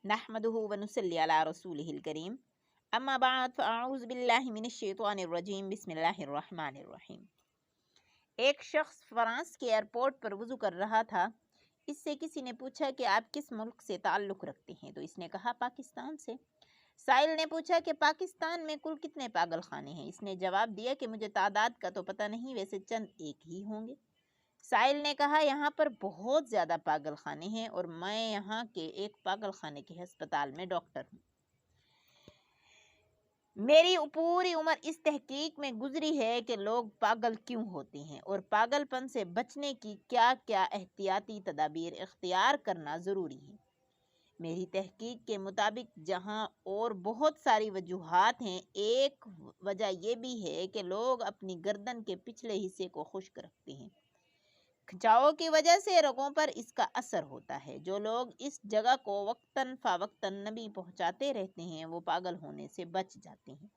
نحمده ونصلي على رسوله الكريم اما بعد فاعوذ باللہ من الشیطان الرجیم بسم اللہ الرحمن الرحیم۔ ایک شخص فرانس کے ایئرپورٹ پر وضو کر رہا تھا۔ اس سے کسی نے پوچھا کہ آپ کس ملک سے تعلق رکھتے ہیں، تو اس نے کہا پاکستان سے۔ سائل نے پوچھا کہ پاکستان میں کل کتنے پاگل خانے ہیں؟ اس نے جواب دیا کہ مجھے تعداد کا تو پتہ نہیں، ویسے چند ایک ہی ہوں گے۔ سائل نے کہا یہاں پر بہت زیادہ پاگل خانے ہیں اور میں یہاں کے ایک پاگل خانے کے ہسپتال میں ڈاکٹر ہوں۔ میری پوری عمر اس تحقیق میں گزری ہے کہ لوگ پاگل کیوں ہوتے ہیں اور پاگل پن سے بچنے کی کیا کیا احتیاطی تدابیر اختیار کرنا ضروری ہے۔ میری تحقیق کے مطابق جہاں اور بہت ساری وجوہات ہیں، ایک وجہ یہ بھی ہے کہ لوگ اپنی گردن کے پچھلے حصے کو خشک رکھتے ہیں۔ کھچاؤ کی وجہ سے رگوں پر اس کا اثر ہوتا ہے۔ جو لوگ اس جگہ کو وقتاً فوقتاً نمی پہنچاتے رہتے ہیں وہ پاگل ہونے سے بچ جاتے ہیں۔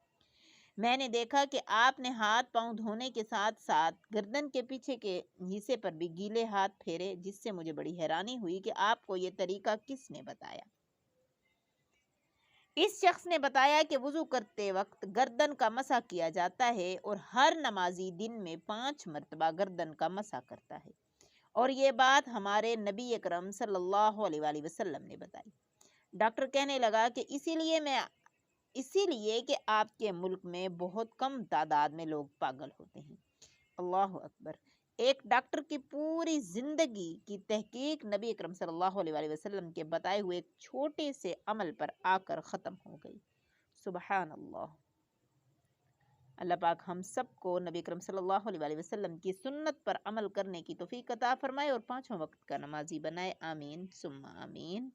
میں نے دیکھا کہ آپ نے ہاتھ پاؤں دھونے کے ساتھ ساتھ گردن کے پیچھے کے حصے پر بھی گیلے ہاتھ پھیرے، جس سے مجھے بڑی حیرانی ہوئی کہ آپ کو یہ طریقہ کس نے بتایا۔ اس شخص نے بتایا کہ وضو کرتے وقت گردن کا مسح کیا جاتا ہے اور ہر نمازی دن میں 5 مرتبہ گردن کا مسح کرتا ہے، اور یہ بات ہمارے نبی اکرم صلی اللہ علیہ وآلہ وسلم نے بتائی۔ ڈاکٹر کہنے لگا کہ اسی لیے کہ آپ کے ملک میں بہت کم تعداد میں لوگ پاگل ہوتے ہیں۔ اللہ اکبر! ایک ڈاکٹر کی پوری زندگی کی تحقیق نبی اکرم صلی اللہ علیہ وآلہ وسلم کے بتائے ہوئے ایک چھوٹے سے عمل پر آ کر ختم ہو گئی۔ سبحان اللہ! اللہ پاک ہم سب کو نبی اکرم صلی اللہ علیہ وآلہ وسلم کی سنت پر عمل کرنے کی توفیق عطا فرمائے اور 5 وقت کا نمازی بنائے۔ آمین ثم آمین۔